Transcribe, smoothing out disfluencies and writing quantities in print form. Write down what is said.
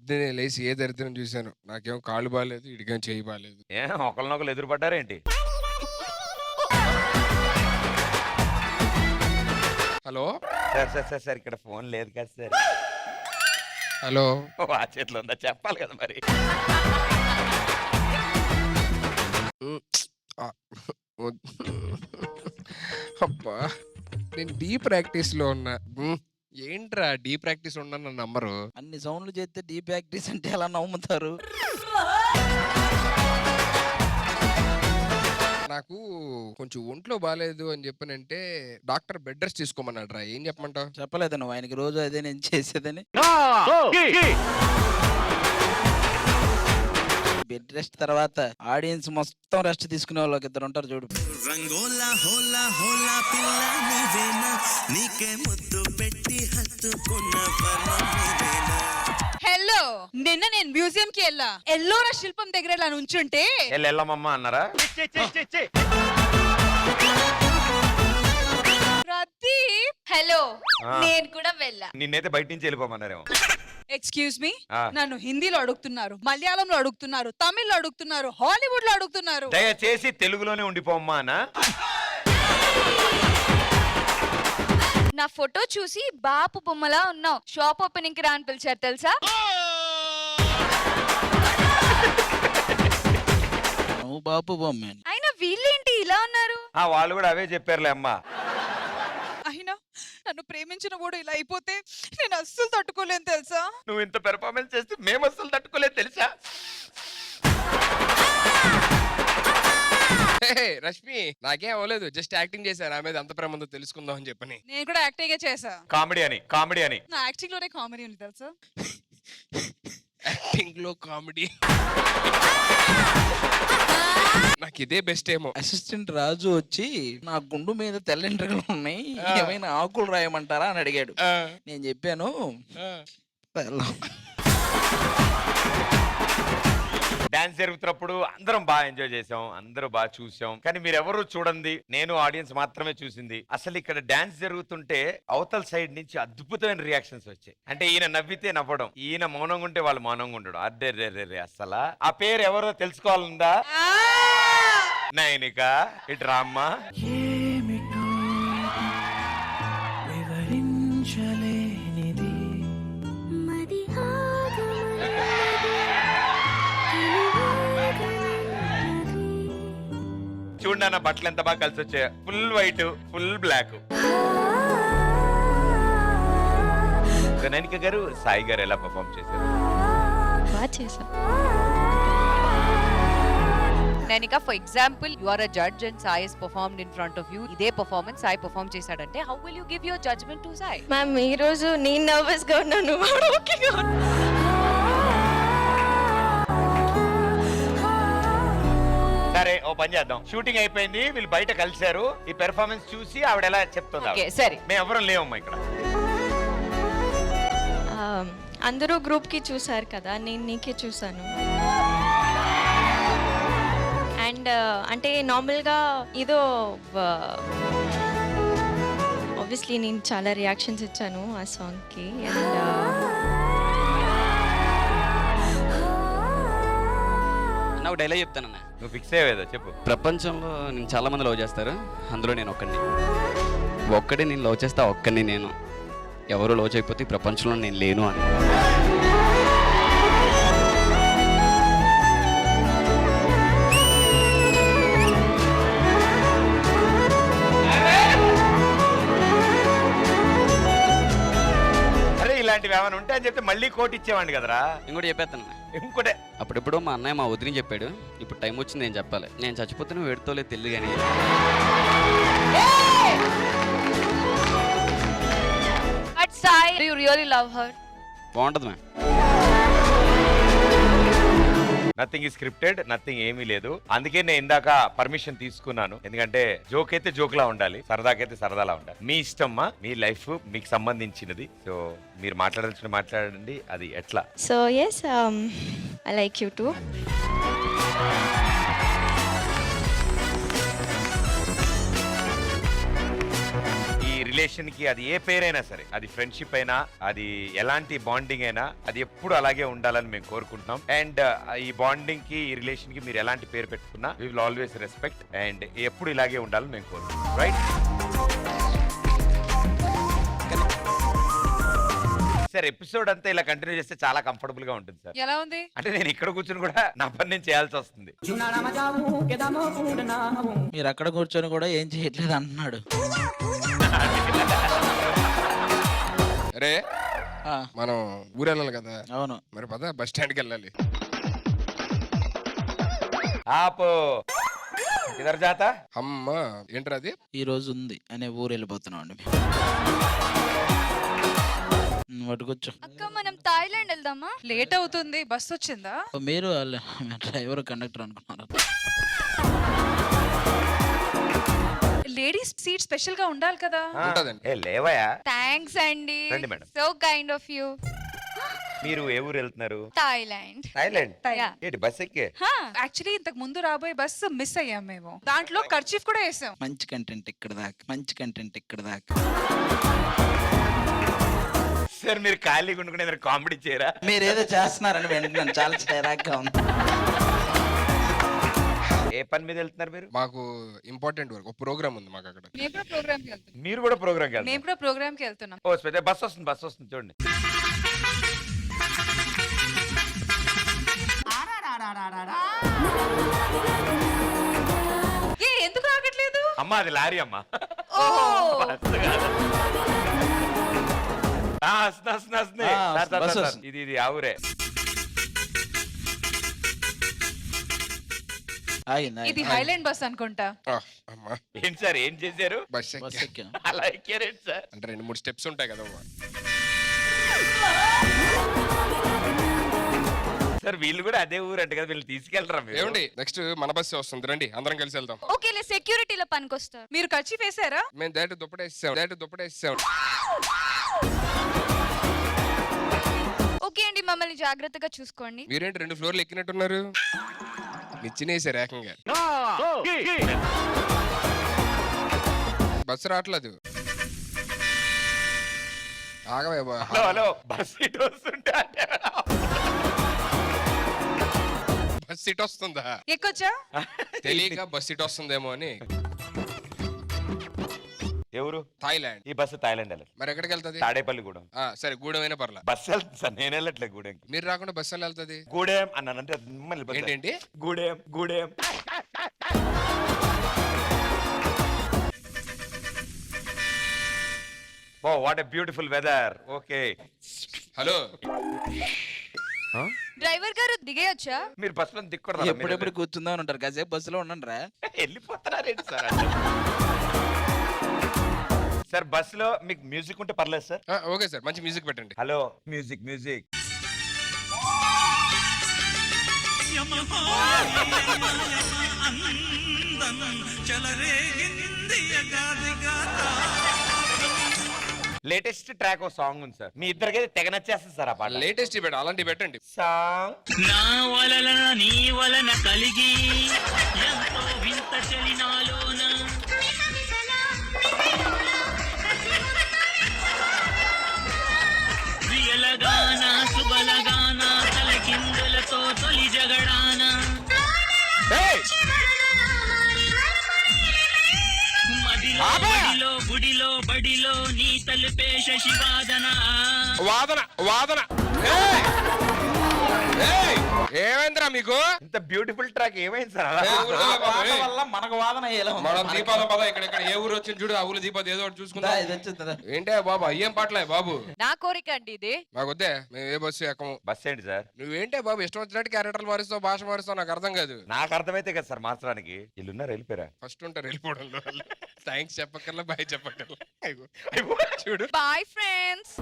పొద్దున్నే లేచి ఏ దరిద్రం చూశాను. నాకేమో కాళ్ళు బాలేదు, ఈడికేమో చెయ్యి బాలేదు. ఒకరినొకరు ఎదురుపడ్డారేంటి? హలో సార్ ఇక్కడ ఫోన్ లేదు కదా సార్. హలో ఆ చేతిలో ఉందా చెప్పాలి కదా మరి. ఆ, అబ్బా నేను డీ ప్రాక్టీస్ లో ఉన్నా. ఏంట్రా డీ ప్రాక్టీస్ ఉన్నా నన్ను నమ్మరు. అన్ని సౌండ్లు చేస్తే డీ ప్రాక్టీస్ అంటే ఎలా నమ్ముతారు? నాకు కొంచెం ఒంట్లో బాగాలేదు అని చెప్పనంటే డాక్టర్ బెడ్ రెస్ట్ తీసుకోమన్నాడు రా. ఏం చెప్పమంటావు? చెప్పలేదు నువ్వు ఆయనకి రోజు అదే నేను చేసేదని. బెడ్ రెస్ట్ తర్వాత ఆడియన్స్ మొత్తం రెస్ట్ తీసుకునే వాళ్ళకి ఇద్దరు ఉంటారు చూడు. రంగోలా హోలా హోలా పిల్ల నీవేనా, నీకే ముద్దు పెట్టి హత్తుకున్న పర్వం నీవేనా. హలో, నిన్న నేను మ్యూజియం కి వెళ్ళా. ఎల్లోరా శిల్పం దగ్గర ఇలా నుంచుంటే వెళ్ళమ్మా అన్నారా? ప్రదీప్, హలో, నేను కూడా వెళ్ళా. నిన్నైతే బయట నుంచి వెళ్ళిపోమన్నారేమో. ఎక్స్క్యూజ్ మీ, నన్ను హిందీలో అడుగుతున్నారు, మలయాళంలో అడుగుతున్నారు, తమిళ్లో అడుగుతున్నారు, హాలీవుడ్ లో అడుగుతున్నారు. దయచేసి తెలుగులోనే ఉండిపోమ్మా అన్నా. నా ఫోటో చూసి బాపు బొమ్మలా ఉన్నావు, షాప్ ఓపెనింగ్ కి రా అని పిలిచారు తెలుసా? నువ్వు బాపు బొమ్మ. అయినా వీళ్ళేంటి ఇలా ఉన్నారు? వాళ్ళు కూడా అవే చెప్పారులే అమ్మా. అయినా నన్ను ప్రేమించిన వాడు ఇలా అయిపోతే నేను అస్సలు తట్టుకోలేను తెలుసా. నువ్వు ఇంత పెర్ఫార్మెన్స్ చేస్తే మేము అసలు తట్టుకోలేదు తెలుసా. రష్మి నాకేం అవ్వలేదు, జస్ట్ యాక్టింగ్ చేశాను. నా మీద అంత ప్రేమ ఉందో తెలుసుకుందాం అని చెప్పని. నేను కూడా యాక్టింగ్ చేసా. కామెడీ అని నా యాక్టింగ్ లోనే కామెడీ ఉంది తెలుసా. యాక్టింగ్ లో కామెడీ నాకు ఇదే బెస్ట్ ఏమో. అసిస్టెంట్ రాజు వచ్చి నా గుండు మీద తెల్లంట్రకలు ఉన్నాయి, ఏమైనా ఆకులు రాయమంటారా అని అడిగాడు. నేను చెప్పాను డాన్స్ జరుగుతున్నప్పుడు అందరం బాగా ఎంజాయ్ చేసాం, అందరూ బాగా చూసాం. కానీ మీరెవరూ చూడండి, నేను ఆడియన్స్ మాత్రమే చూసింది. అసలు ఇక్కడ డాన్స్ జరుగుతుంటే అవతల సైడ్ నుంచి అద్భుతమైన రియాక్షన్స్ వచ్చాయి. అంటే ఈయన నవ్వితే నవ్వడం, ఈయన మౌనంగా ఉంటే వాళ్ళు మౌనంగా ఉండడం. అడ్డే రే అసలు ఆ పేరు ఎవరో తెలుసుకోవాలందా? నైనిక, ఇటు రామ్మా. చూడండి అన్న బట్టలు ఎంత బాగా కలిసి వచ్చాయి. Full white, full black. Nainika గారు, సాయి గారు ఎలా పర్ఫార్మ్ చేశారు? బాగా చేశా. Nanika, for example, you are a judge and Sai is performed in front of you. ఇదే performance Sai perform చేశాడంటే how will you give your judgment to Sai? Ma'am ఈ రోజు నేను నర్వస్ గా ఉన్నాను, ఓకేగా సరే ఓ పని చేద్దాం. షూటింగ్ అయిపోయింది, వీళ్ళు బయట కలిశారు. ఈ పెర్ఫార్మెన్స్ చూసి ఆవిడ ఎలా చెప్తుందా? ఓకే సరే. మేము ఎవరం లేవమ్మా ఇక్కడ. అందరూ గ్రూప్ కి చూసారు కదా, నేను నీకే చూసాను. అండ్ అంటే నార్మల్గా ఏదో ఆబ్వియస్లీ నేను చాలా రియాక్షన్స్ ఇచ్చాను ఆ సాంగ్కి. అండ్ నాకు డైలాగ్ చెప్తానన్నా. నువ్వు ఫిక్స్ అయ్యేదా చెప్పు. ప్రపంచంలో నేను చాలా మంది లవ్ చేస్తారు, అందులో నేను ఒక్కడే నేను లవ్ చేస్తా, ఒక్కడిని నేను. ఎవరు లవ్ చేయకపోతే ఈ ప్రపంచంలో నేను లేను అని. ఇలాంటివి ఏమైనా ఉంటే అని చెప్తే మళ్ళీ కోట్ ఇచ్చేవాడిని కదరా. ఇంకోటి చెప్పేస్తాను, ఇంకోటే. అప్పుడెప్పుడు మా అన్నయ్య మా వదిలి చెప్పాడు, ఇప్పుడు టైం వచ్చింది నేను చెప్పాలి. నేను చచ్చిపోతే నువ్వు ఎడుతోలేదు తెలియదు కానీ But Sai, do you really love her? బాగుంటుంది మ్యామ్. నథింగ్ ఈ స్క్రిప్టెడ్, నథింగ్ ఏమీ లేదు. అందుకే నేను ఇందాక పర్మిషన్ తీసుకున్నాను. ఎందుకంటే జోక్ అయితే జోక్ లా ఉండాలి, సరదాకైతే సరదాలా ఉండాలి. మీ ఇష్టమ్మా, మీ లైఫ్ మీకు సంబంధించినది. సో మీరు మాట్లాడాల్సిన మాట్లాడండి, అది ఎట్లా. So yes, I like you too. ఈ రిలేషన్ కి అది ఏ పేరైనా సరే, అది ఫ్రెండ్షిప్ అయినా, అది ఎలాంటి బాండింగ్ అయినా, అది ఎప్పుడు అలాగే ఉండాలని మేము కోరుకుంటున్నాం. అండ్ ఈ బాండింగ్ కి, ఈ రిలేషన్ కి మీరు ఎలాంటి పేరు పెట్టుకున్నా we will always respect and ఎప్పుడు ఇలాగే ఉండాలని మేము కోరుకుంటున్నాం. రైట్ సార్, ఎపిసోడ్ అంతా ఇలా కంటిన్యూ చేస్తే చాలా కంఫర్టబుల్ గా ఉంటుంది సార్. ఎలా ఉంది? అంటే నేను ఇక్కడ కూర్చొని కూడా నా పని నేను చేయాల్సి వస్తుంది. మీరు అక్కడ కూర్చొని కూడా ఏం చేయట్లేదు అంటున్నాడు. అరే ఆ, మనం ఊరెళ్ళాలి కదా, అవును. మరి పద బస్ స్టాండ్కి వెళ్ళాలి. ఆపో ఇద్దరు జాత అమ్మ ఏంట్రా అది? ఈ రోజు ఉంది అనే ఊరు వెళ్ళిపోతున్నాం అండి. పట్టుకొచ్చు. అక్క మనం థాయిలాండ్ వెళ్దామా? లేట్ అవుతుంది, బస్ వచ్చిందా? మీరు డ్రైవర్ కండక్టర్ అనుకున్నారు. లేడీస్ సీట్ స్పెషల్ గా ఉండాలి కదా. ఉంటదండి. ఏ లేవయా, థ్యాంక్స్ అండి. రండి madam. So kind of you. మీరు ఏ ఊరు వెళ్తున్నారు? థాయిలాండ్. థాయిలాండ్. Yeah. ఏంటి బస్ ఎక్కే? యాక్చువల్లీ ఇంతకు ముందు రాబోయే బస్సు మిస్ అయ్యాం మేము. దాంట్లో ఖర్చీఫ్ కూడా వేసాం. మంచి కంటెంట్ ఇక్కడ దాకా, మంచి కంటెంట్ ఇక్కడ దాకా. సార్ మీరు ఖాళీగా ఉండుకుని ఏదైనా కామెడీ చేయరా? మీరు ఏదో చేస్తున్నారని వెంటనే చాలా చిరాగ్గా ఉంది. ఏ పని మీద వెళ్తున్నారు మీరు? మాకు ఇంపార్టెంట్ వర్క్, ఒక ప్రోగ్రామ్ ఉంది మాకు అక్కడ. మేము కూడా ప్రోగ్రామ్ కి వెళ్తున్నాం. మీరు కూడా ప్రోగ్రామ్ మేము కూడా ప్రోగ్రామ్ కి వెళ్తున్నాం. ఓ స్పెషల్ బస్ వస్తుంది, బస్ వస్తుంది చూడండి. ఏ ఎందుకు రాగట్లేదు? అమ్మా అది లారీ అమ్మా. బస్సు కాదు. వస్తుంది, వస్తుంది, వస్తుంది. సార్, సార్, బస్సు సార్, వస్తుంది. ఇది ఆ ఊరే. ఆగింది, ఇది ఆగింది. హైలాండ్ బస్ అనుకుంటా. అమ్మా ఏంటి సార్ ఏం చేశారు? బస్ బస్ ఎక్కా. ఎక్కాం. అలా ఎక్కారేంటి సార్? అంటే 2-3 స్టెప్స్ ఉంటాయి కదా అమ్మా. సార్ వీళ్ళు కూడా అదే ఊరు అంటే కదా, వీళ్ళు తీసుకెళ్ళరా మీరు? ఏమండి నెక్స్ట్ మన బస్సే వస్తుంది, రండి అందరం కలిసి వెళ్దాం. ఓకేలే, సెక్యూరిటీలో పనికొస్తారు. మీరు ఖర్చీఫ్ వేసారా? మేము డైరెక్ట్ దుప్పటేసాం. ఓకే అండి, మమ్మల్ని జాగ్రత్తగా చూసుకోండి. మీరేంటి 2 ఫ్లోర్లు ఎక్కినట్టున్నారు? నిచ్చినేసారు ఏకంగా. బస్సు రావట్లేదు. ఆగవే బా. హలో హలో, బస్ సీట్ వస్తుంటే అంటే బస్ సీట్ వస్తుందా? ఎక్కొచ్చా? తెలియక బస్ సీట్ వస్తుందేమో అని. ఎవరు? థాయిలాండ్. ఈ బస్సు థాయిలాండ్ వెళ్ళాలి. మరి ఎక్కడికి వెళ్తది? తాడేపల్లి గూడెం. సరే గూడెమైనా పర్లా. బస్సు వెళ్తుంది సార్, నేను వెళ్ళట్లేదు గూడెం. మీరు రాకుండా బస్సు ఎలా వెళ్తది? గూడెం అన్నానంటే మిమ్మల్ని బస్సు- ఏంటండి? Gudem Gudem. Oh what a beautiful weather. Okay hello driver గారు దిగేయొచ్చా? మీరు బస్సులో దిక్కూడదు. ఎప్పుడెప్పుడు కూర్చుందామని ఉంటారు, కాసేపు బస్సులో ఉండండి రా. వెళ్ళిపోతున్నారేంటి సార్ అసలు? సార్ బస్సులో మీకు మ్యూజిక్ ఉంటే పర్లేదు సార్. ఓకే సార్, మంచి మ్యూజిక్ పెట్టండి. Hello music music. Latest track ఓ సాంగ్ ఉంది సార్, మీ ఇద్దరికైతే తెగ నచ్చేస్తుంది సార్ ఆ పాట. లేటెస్ట్ పెట్ట అలాంటివి పెట్టండి. సాంగ్ నా వలన నీ వలన కలిగి ఎంతో వింత చలినాలోన వియలగాన సుబలగాన తలకిందులతో తొలి జగడాన మదిలో బడిలో గుడిలో బడిలో నీ తలుపే శశివాదన వాదన. ఏమైందిరా మీకు? ఇంత బ్యూటిఫుల్ ట్రాక్ ఏమైంది సార్ అలా? ఏ ఊరు కదా బాబు, వాదన ఏయ్. వల్ల మనకు వాదన ఎలా ఉంది? మనం దీపాల పద ఇక్కడ ఏ ఊరు వచ్చింది చూడు, ఆ ఊరు దీపాలు ఏదో ఒకటి దా, చూసుకుందాం. ఇది వచ్చింది దా. ఏంటే బాబు అయ్యేం పాటలే బాబు? నా కోరిక అండి ఇది. మాకొద్దే, మేము ఏ బస్సు ఎక్కము. బస్ ఏంటి సార్? నువ్వేంటే బాబు ఇష్టం వచ్చినట్టు క్యారెక్టర్లు మారుస్తావు, భాష మారుస్తావు, నాకు అర్థం కాదు. నాకు అర్థమైతే కదా సార్ మార్చడానికి. వీళ్ళున్నారు వెళ్ళిపోయారా? ఫస్ట్ ఉంటారు వెళ్ళిపోవడంలో. Thanks చెప్పక్కర్లా, bye చెప్పక్కర్లా. అయ్యో, అయిపో. చూడు. Bye friends.